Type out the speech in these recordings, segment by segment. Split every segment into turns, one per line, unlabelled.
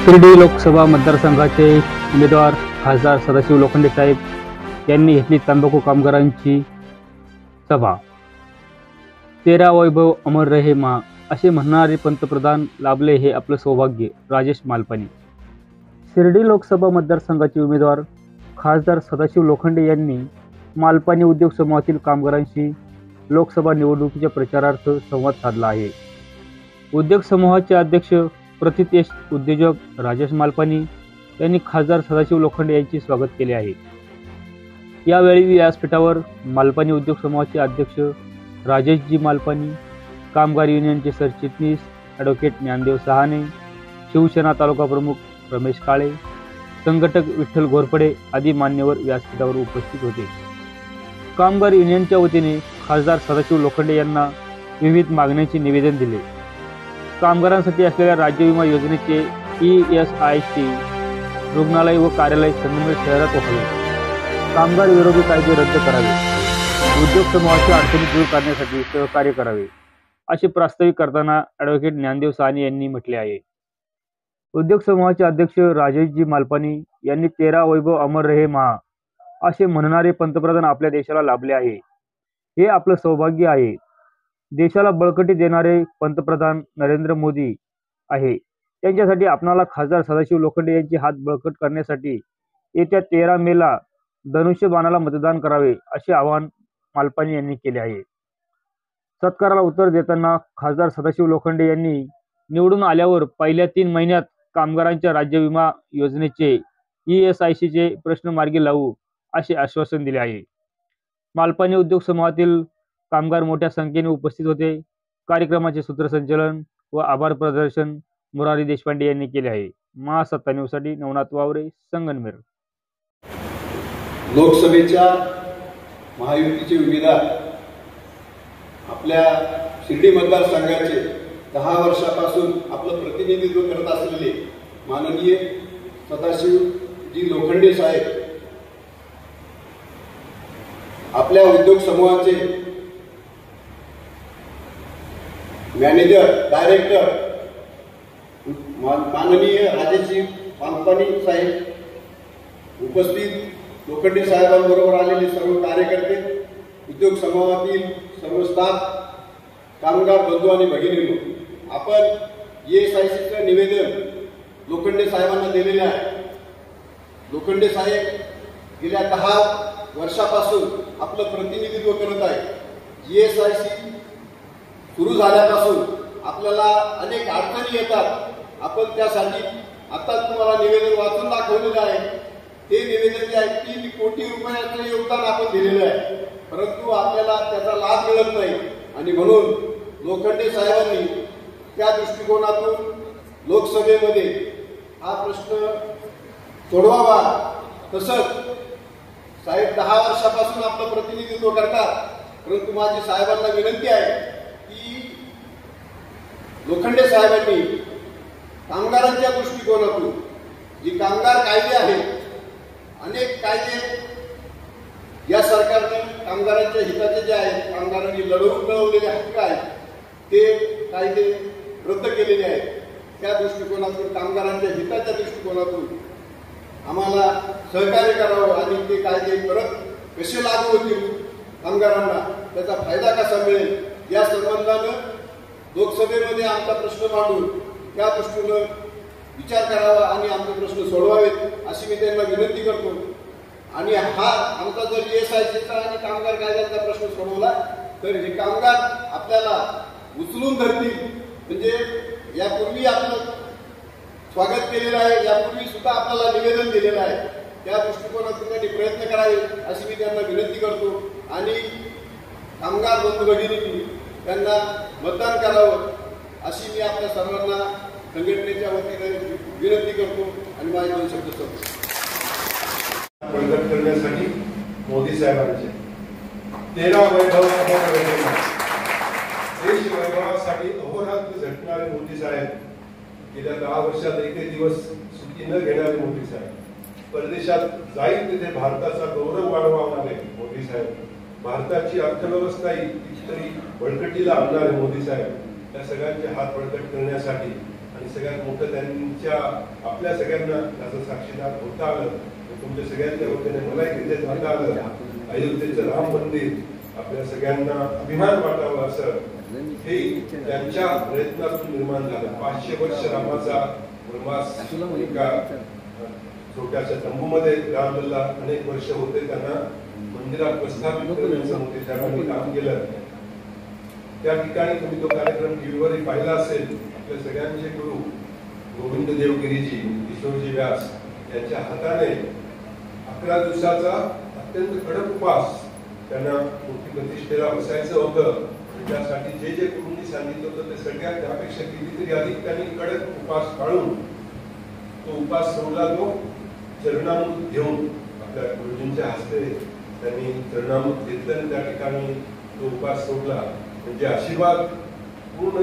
शिर्डी लोकसभा मतदारसंघाचे उमेदवार खासदार सदाशिव लोखंडे साहेब यांनी घेतली तंबाखू कामगारांची सभा। 13 वैभव अमर रहे माँ असे म्हणणारे पंतप्रधान लाभले हे आपलं सौभाग्य। राजेश मालपानी। शिर्डी लोकसभा मतदारसंघाचे उमेदवार खासदार सदाशिव लोखंडे यांनी मालपानी उद्योग समूहातील कामगारांशी लोकसभा निवडणुकीच्या प्रचारार्थ संवाद साधला आहे। उद्योग समूहाचे अध्यक्ष प्रतितेश उद्योजक राजेश मालपानी यांनी खासदार सदाशिव लोखंडे यांचे स्वागत केले आहे। यावेळी व्यासपीठावर मालपानी उद्योग समूहाचे अध्यक्ष राजेशजी मालपानी, कामगार युनियनचे सरचिटणीस ॲडव्होकेट ज्ञानदेव सहाने, शिवसेना तालुका प्रमुख रमेश काळे, संघटक विठ्ठल घोरपडे आदी मान्यवर व्यासपीठावर उपस्थित होते। कामगार युनियनच्या वतीने खासदार सदाशिव लोखंडे यांना विविध मागण्यांचे निवेदन दिले। कामगारांसाठी असलेल्या राज्य विमा योजनेचे ESIC रुग्णालय व कार्यालय संगमेश्वर शहरात व्हावे, कामगार विरोधी कायदे रद्द करावे, उद्योग समूहाच्या अडचणी दूर करण्यासाठी सहकार्य करावे असे प्रास्ताविक करताना ॲडव्होकेट ज्ञानदेव सहाने यांनी म्हटले आहे। उद्योग समूहाचे अध्यक्ष राजेशजी मालपानी यांनी 13 वैभव अमर रहे माँ असे म्हणणारे पंतप्रधान आपल्या देशाला लाभले आहे, हे आपलं सौभाग्य आहे। देशाला बळकटी देणारे पंतप्रधान नरेंद्र मोदी आहे, त्यांच्यासाठी आपणाला खासदार सदाशिव लोखंडे यांचे हात बळकट करण्यासाठी येत्या 13 मेला धनुष्यबाणाला मतदान करावे असे आवाहन मालपानी यांनी केले आहे। सत्काराला उत्तर देताना खासदार सदाशिव लोखंडे यांनी निवडून आल्यावर पहिल्या 3 महिन्यात कामगारांच्या राज्य विमा योजनेचे ESICचे प्रश्न मार्गी लावू असे आश्वासन दिले आहे। मालपानी उद्योग समूहातील कामगार मोठ्या संख्येने उपस्थित होते। कार्यक्रमाचे सूत्रसंचालन व आभार प्रदर्शन मुरारी देशपांडे यांनी केले आहे। महासत्ता न्यूजसाठी नवनाथ वावरे, संगमनेर।
लोकसभेच्या महायुतीचे उमेदवार आपल्या शिर्डी मतदारसंघाचे 10 वर्षापासून आपलं प्रतिनिधित्व करत असलेले माननीय सदाशिवजी लोखंडे साहेब आपल्या उद्योग समूहाचे मॅनेजर डायरेक्टर माननीय राजेशजी मालपानी साहेब, उपस्थित लोखंडे साहेबांबरोबर आलेले सर्व कार्यकर्ते, उद्योग समूहातील सर्व स्टाफ, कामगार बंधू आणि भगिनींनो, आपण ESICचं निवेदन लोखंडे साहेबांना दिलेले आहे। लोखंडे साहेब गेल्या 10 वर्षापासून आपलं प्रतिनिधित्व करत आहे। ESIC सुरू झाल्यापासून आपल्याला अनेक अडचणी येतात। आपण त्यासाठी आता तुम्हाला निवेदन वाचून दाखवलेलं आहे। ते निवेदन जे आहे 3 कोटी रुपयाचं योगदान आपण दिलेलं आहे, परंतु आपल्याला त्याचा लाभ मिळत नाही आणि म्हणून लोखंडे साहेबांनी त्या दृष्टिकोनातून लोकसभेमध्ये हा प्रश्न सोडवावा। तसंच साहेब 10 वर्षापासून आपलं प्रतिनिधित्व करतात, परंतु माझी साहेबांना विनंती आहे की लोखंडे साहेबांनी कामगारांच्या दृष्टिकोनातून जी कामगार कायदे आहेत, अनेक कायदे या सरकारने कामगारांच्या हिताचे जे आहेत, कामगारांनी लढवून मिळवलेले हक्क आहेत, ते कायदे रद्द केलेले आहेत। त्या दृष्टिकोनातून कामगारांच्या हिताच्या दृष्टिकोनातून आम्हाला सहकार्य करावं आणि ते कायदे परत कसे लागू होतील, कामगारांना त्याचा फायदा कसा मिळेल, या संबंधानं लोकसभेमध्ये आमचा प्रश्न मांडून त्या दृष्टीनं विचार करावा आणि आमचे प्रश्न सोडवावेत अशी मी त्यांना विनंती करतो। आणि हा आमचा जर ESICचा आणि कामगार कायद्याचा प्रश्न सोडवला तर हे कामगार आपल्याला उचलून धरतील। म्हणजे यापूर्वी आपलं स्वागत केलेलं आहे, यापूर्वी सुद्धा आपल्याला निवेदन दिलेलं आहे, त्या दृष्टिकोनातून त्यांनी प्रयत्न करावे अशी मी त्यांना विनंती करतो। आणि कामगार बंधू भगिनींनी त्यांना मतदान करावं अशी मी आपल्या सर्वांना संघटनेच्या वतीने विनंती करतो आणि माझे 2 शब्द सांगतो।
प्रगत करण्यासाठी मोदी साहेबांचे 13 वैभव अमर रहे माँ, देश वैभवासाठी अहोरात्र झटणारे मोदी साहेब, गेल्या 10 वर्षात एकही दिवस सुट्टी न घेणारे मोदी साहेब, परदेशात जाईल तिथे भारताचा गौरव वाढवणारे मोदी साहेब, भारताची अर्थव्यवस्था इतरी बळकटीला आणणारे मोदी साहेब, या सगळ्यांचे हात बळकट करण्यासाठी आणि सगळ्यात मोठं त्यांच्या आपल्या सगळ्यांना त्याचं साक्षीदार होता आलं. तुमच्या सगळ्यांच्या वतीने मलाही तिथे जाता आलं. अयोध्येचं राम मंदिर आपल्या सगळ्यांना अभिमान वाटावं असं हे त्यांच्या प्रयत्नातून निर्माण झालं. 500 वर्ष रामाचा वनवास एका छोट्याशा तंबूमध्ये रामलला अनेक वर्ष होते. त्यांना मंदिरात प्रस्थापित करण्याचं मोठे साहेबांनी काम केलं. त्या ठिकाणी तुम्ही तो कार्यक्रम टीव्हीवरही पाहिला असेल. आपल्या सगळ्यांचे गुरु गोविंद देवगिरीजी, किशोरजी व्यास यांच्या हाताने 11 दिवसाचा अत्यंत कडक उपवास त्यांना मोठी प्रतिष्ठेला बसायचं होतं. त्यासाठी जे जे गुरूंनी सांगितलं होतं ते सगळ्यात त्यापेक्षा कितीतरी अधिक त्यांनी कडक उपवास पाळून तो उपवास सोडला. तो चरणामृत घेऊन आपल्या गुरुजींच्या हस्ते त्यांनी चरणामृत घेतलं आणि त्या ठिकाणी तो उपवास सोडला. म्हणजे आशीर्वाद पूर्ण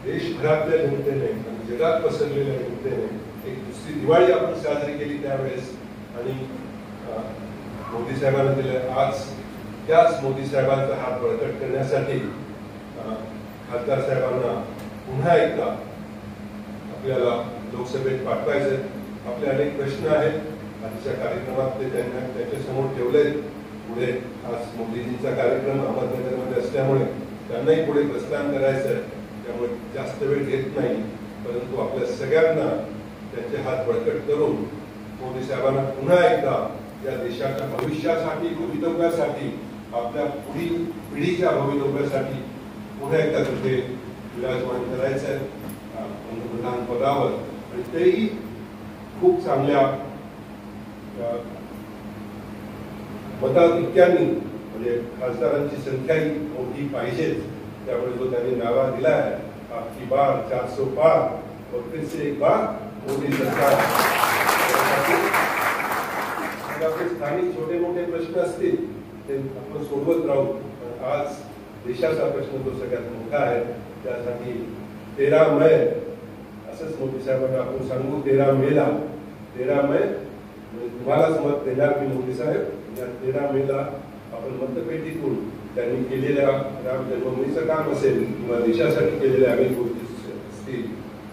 देशभरातल्या जनतेने आणि जगात पसरलेल्या जनतेने एक दुसरी दिवाळी आपण साजरी केली त्यावेळेस. आणि मोदी साहेबांना दिलं. आज त्याच मोदी साहेबांचा हात बळकट करण्यासाठी खासदार साहेबांना पुन्हा एकदा आपल्याला लोकसभेत पाठवायचे. आपले अनेक प्रश्न आहेत. आजच्या कार्यक्रमात ते त्यांना त्याच्यासमोर ठेवले. पुढे आज मोदीजींचा कार्यक्रम अहमदनगरमध्ये असल्यामुळे त्यांनाही पुढे प्रस्थान करायचं. त्यामुळे जास्त वेळ घेत नाही, परंतु आपल्या सगळ्यांना त्यांचे हात बळकट करून मोदी साहेबांना पुन्हा एकदा या देशाच्या भविष्यासाठी, भवितव्यासाठी, आपल्या पुढील पिढीच्या भवितव्यासाठी पुन्हा एकदा तिथे विराजमान करायचं पंतप्रधान पदावर. आणि तेही खूप चांगल्या मताधिक्यांनी, म्हणजे खासदारांची संख्याही मोठी पाहिजे. त्यामुळे जो त्यांनी नारा दिला आहे, आपकी बार 400 पार और फिर से एक बार मोदी सरकार. आपले स्थानिक छोटे मोठे प्रश्न असतील ते आपण सोडवत राहू. आज देशाचा प्रश्न तो सगळ्यात मोठा आहे. त्यासाठी 13 मे असंच मोदी साहेबांना आपण सांगू. 13 मेला 13 मे तुम्हालाच मत देणार मी मोदी साहेब. या 13 मेला आपण मतपेटीतून त्यांनी केलेल्या राम जन्मभूमीचं काम असेल किंवा देशासाठी केलेल्या अनेक गोष्टी असतील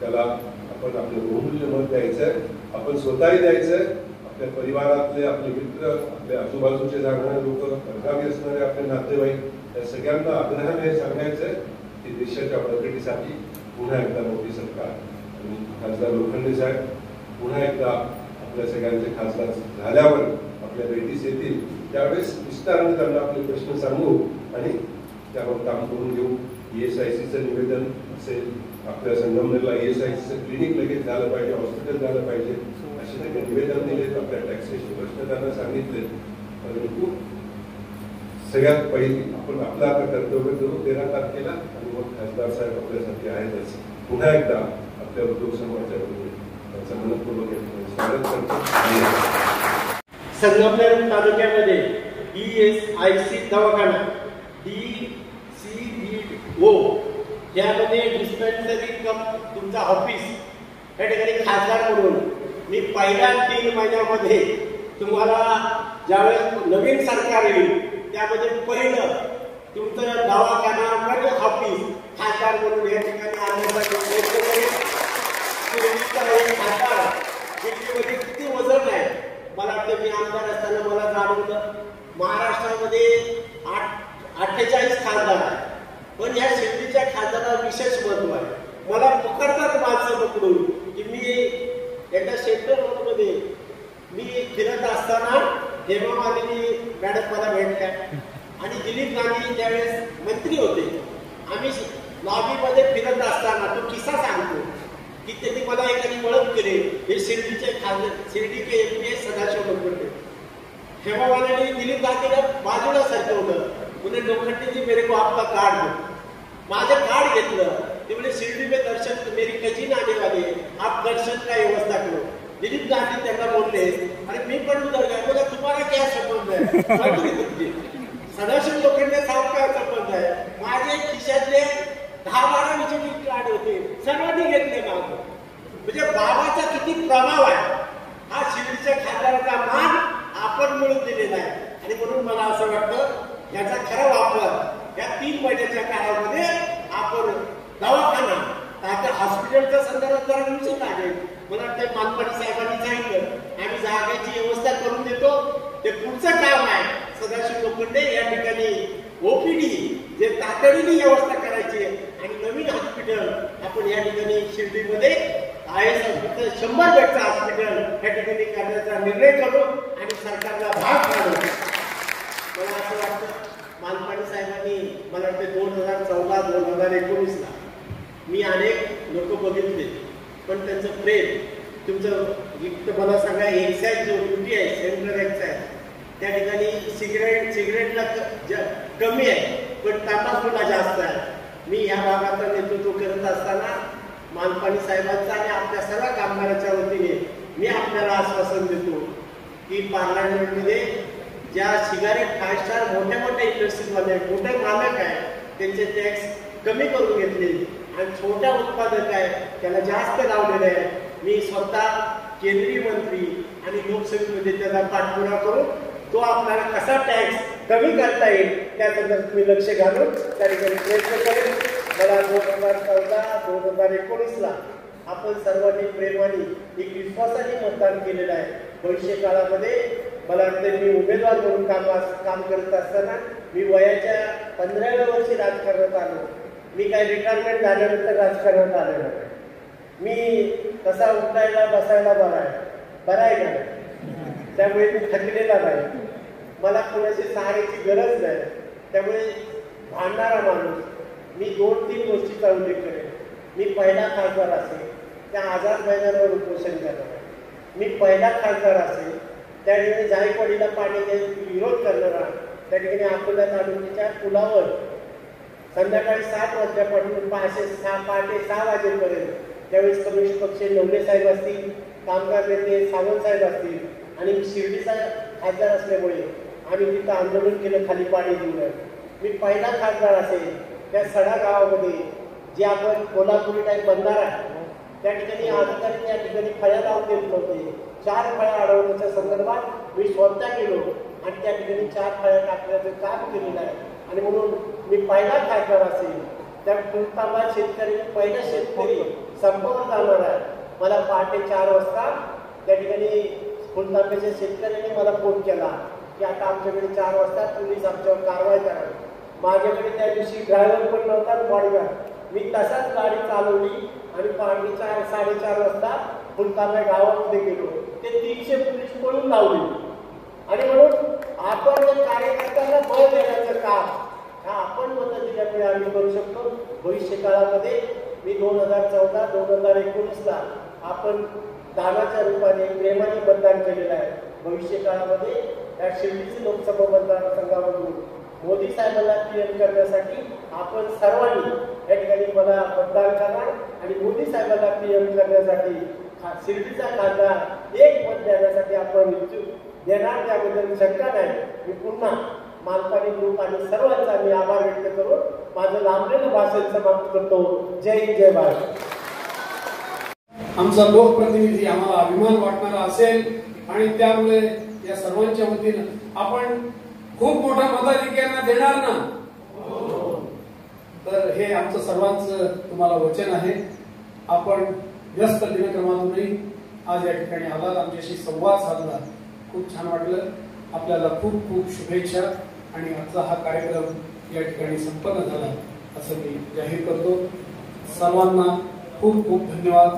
त्याला आपण आपलं बहुमूल्य मत द्यायचंय. आपण स्वतःही द्यायचंय. आपल्या परिवारातले आपले मित्र, आपल्या आजूबाजूचे जाणारे लोक, परगावी असणारे आपले नातेवाईक, या सगळ्यांना आग्रहाने सांगायचंय की देशाच्या प्रगतीसाठी पुन्हा एकदा मोदी सरकार आणि खासदार लोखंडे साहेब पुन्हा एकदा आपल्या सगळ्यांचे खासदार झाल्यावर आपल्या भेटीस येतील. त्यावेळेस विस्ताराने त्यांना आपले प्रश्न सांगू आणि त्यावर काम करून घेऊ. ESICचं निवेदन असेल, आपल्या संगमनेरला ESICचं क्लिनिक लगेच झालं पाहिजे, हॉस्पिटल झालं पाहिजे, असे त्यांनी निवेदन दिलेत. आपल्या टॅक्सेशन प्रश्न त्यांना सांगितले. परंतु सगळ्यात पहिली आपण आपलं आता कर्तव्य करू 13 तारखेला आणि मग खासदार साहेब आपल्यासाठी आहेतच. पुन्हा एकदा आपल्या उद्योग समूहाच्या वतीने त्यांचं मनपूर्वक स्वागत करतो.
संगमनेर तालुक्यामध्ये ESIC दवाखाना DCBO यामध्ये डिस्पेन्सरी कम तुमचा ऑफिस या ठिकाणी खासदार म्हणून मी पहिल्या 3 महिन्यामध्ये तुम्हाला ज्यावेळेस नवीन सरकार येईल त्यामध्ये पहिलं तुमचं दवाखाना म्हणजे ऑफिस खासदार म्हणून या ठिकाणी आणण्यासाठी प्रयत्न करेल. खासदार दिल्लीमध्ये किती वजन आहे मला वाटतं. मी आमदार असताना मला जाणवलं महाराष्ट्रामध्ये 48 खासदार आहे, पण या शिर्डीच्या खासदाराला विशेष महत्व आहे. मला पकडतात माणसं पकडून की मी एकदा सेंट्रल रोडमध्ये मी फिरत असताना हेमा मालिनी मॅडम मला भेटल्या आणि दिलीप गांधी त्यावेळेस मंत्री होते. आम्ही लॉबीमध्ये फिरत असताना तो किस्सा सांगतो की त्यांनी मला एखादी ओळख केली. हे शिर्डीचे खासदार, शिर्डी के MP सदाशिव लोखंडे. हेमा मालिनी दिलीप गांधीला बाजूला सरकवलं. उन्हें लोखंडे जी मेरे को आपका कार्ड दो. माझं कार्ड घेतलं. ते बोले शिर्डी में दर्शन मेरी कजिन आने वाली है, आप दर्शन का व्यवस्था करो. दिलीप गांधी त्यांना बोलले आणि मी पण उधर गया. बोला तुम्हाला क्या संबंध है? सदाशिव लोखंडे साहेब काय संबंध आहे? माझे खिशातले 10-12 विजिटिंग कार्ड होते, सर्वांनी घेतले माझं. म्हणजे बाबाचा किती प्रभाव आहे हा शिर्डीच्या खासदाराचा मान आपण मिळून दिलेला आहे. आणि म्हणून मला असं वाटतं याचा खरा वापर या 3 महिन्याच्या काळामध्ये आपण दवाखाना, तात्या हॉस्पिटल हॉस्पिटलच्या संदर्भात जरा विचार लागेल. मला वाटतं मानपाडी साहेबांनी सांगितलं आम्ही जागेची व्यवस्था करून देतो. ते पुढचं काम आहे सदाशिव लोखंडे या ठिकाणी ओपीडी जे तातडीने व्यवस्था करायची आणि नवीन हॉस्पिटल आपण या ठिकाणी शिर्डीमध्ये IAS हॉस्पिटल 100 बेडचं हॉस्पिटल या ठिकाणी करण्याचा निर्णय करू आणि सरकारला भाग पाडू. मला असं वाटतं मानपाडी साहेबांनी मला वाटतं 2014-2019 मी अनेक लोक बघितले पण त्यांचं प्रेम तुमचं मला सांगा एक्साईज जो ड्युटी आहे सेंट्रल एक्साईज त्या ठिकाणी सिगरेटला कमी आहे पण तंबाखूला जास्त आहे. मी ह्या भागाचं नेतृत्व करत असताना मानपाडी साहेबांचा आणि आपल्या सर्व कामगाराच्या वतीने मी आपल्याला आश्वासन देतो की पार्लमेंटमध्ये ज्या सिगारेट 5 स्टार मोठ्या इंडस्ट्रीजवाले मोठे मालक आहे त्यांचे टॅक्स कमी करून घेतले आणि छोट्या उत्पादक आहे त्याला जास्त लावलेले आहे. मी स्वतः केंद्रीय मंत्री आणि लोकसभेमध्ये त्याचा पाठपुरावा करून तो आपल्याला कसा टॅक्स कमी करता येईल त्या संदर्भात मी लक्ष घालून त्या ठिकाणी प्रयत्न करेन. मला 2014-2019 आपण सर्वांनी प्रेमाने एक विश्वासाने मतदान केलेलं आहे. भविष्य काळामध्ये मला वाटतं मी उमेदवार म्हणून काम करत असताना मी वयाच्या 15व्या वर्षी राजकारणात आलो. मी काही रिटायरमेंट झाल्यानंतर राजकारणात आलेलो नाही. मी तसा उठायला बसायला बरा आहे का त्यामुळे मी थकलेला नाही. मला कोणाची सहाय्याची गरज नाही. त्यामुळे भांडणारा माणूस मी 2-3 गोष्टीचा उल्लेख करेन. मी पहिला खासदार असेल त्या आझाद मैदानावर उपोषण करणार. मी पहिला खासदार असेल त्या ठिकाणी जायकवाडीला पाणी विरोध करणारा त्या ठिकाणी अकोला तालुक्याच्या पुलावर संध्याकाळी 7 वाजल्यापासून पहाटे 6 वाजेपर्यंत त्यावेळेस कम्युनिस्ट पक्ष नवले साहेब असतील कामगार नेते सावंत साहेब असतील आणि शिर्डीचा खासदार असल्यामुळे आम्ही तिथं आंदोलन केलं खाली पाणी देऊन. मी पहिला खासदार असेल त्या सडा गावामध्ये जे आपण कोल्हापुरी टाईप बंधारा त्या ठिकाणी अधिकारी त्या ठिकाणी फळ्या लावून देत नव्हते. 4 फळ्या अडवण्याच्या संदर्भात मी स्वतः गेलो आणि त्या ठिकाणी 4 फळ्या टाकण्याचं काम केलेलं आहे. आणि म्हणून मी पहिला खासदार असेल त्या फुलतांबा शेतकरी पहिला शेतकरी संपावर जाणार आहे. मला पहाटे 4 वाजता त्या ठिकाणी फुलतांब्याच्या शेतकऱ्यांनी मला फोन केला की आता आमच्याकडे 4 वाजता पोलीस आमच्यावर कारवाई करावी. माझ्याकडे त्या दिवशी ड्रायव्हर पण नव्हता बॉडीगार्ड. मी तसाच गाडी चालवली आणि पहाटे 4-4:30 वाजता फुलतांब्या गावामध्ये गेलो. ते 300 पोलीस पळून लावले. आणि म्हणून आपण कार्यकर्त्यांना बळ देण्याचं काम आपण मत दिल्यामुळे आम्ही करू शकतो. भविष्य काळामध्ये मी 2014-2019 आपण दानाच्या रूपाने प्रेमाने मतदान केलेलं आहे. भविष्य काळामध्ये या शिर्डीची लोकसभा मतदारसंघामधून मोदी साहेबांना पीएम करण्यासाठी आपण सर्वांनी या ठिकाणी मला मतदान करणार आणि मोदी साहेबांना पीएम करण्यासाठी शिर्डीचा खासदार एक मत देण्यासाठी आपण देणार त्याबद्दल शंका नाही. मी पुन्हा मानपाडी ग्रुप आणि सर्वांचा मी आभार व्यक्त करून माझं लांबलेलं भाषण समाप्त करतो. जय हिंद जय भारत.
आमचा लोकप्रतिनिधी आम्हाला अभिमान वाटणारा असेल आणि त्यामुळे या सर्वांच्या वतीनं आपण खूप मोठा मताधिक्यांना देणार ना. तर हे आमचं सर्वांचं तुम्हाला वचन आहे. आपण व्यस्त दिनक्रमातूनही आज या ठिकाणी आलात आमच्याशी संवाद साधला. खूप छान वाटलं. आपल्याला खूप खूप शुभेच्छा आणि आजचा हा कार्यक्रम या ठिकाणी संपन्न झाला असं मी जाहीर करतो. सर्वांना खूप खूप धन्यवाद.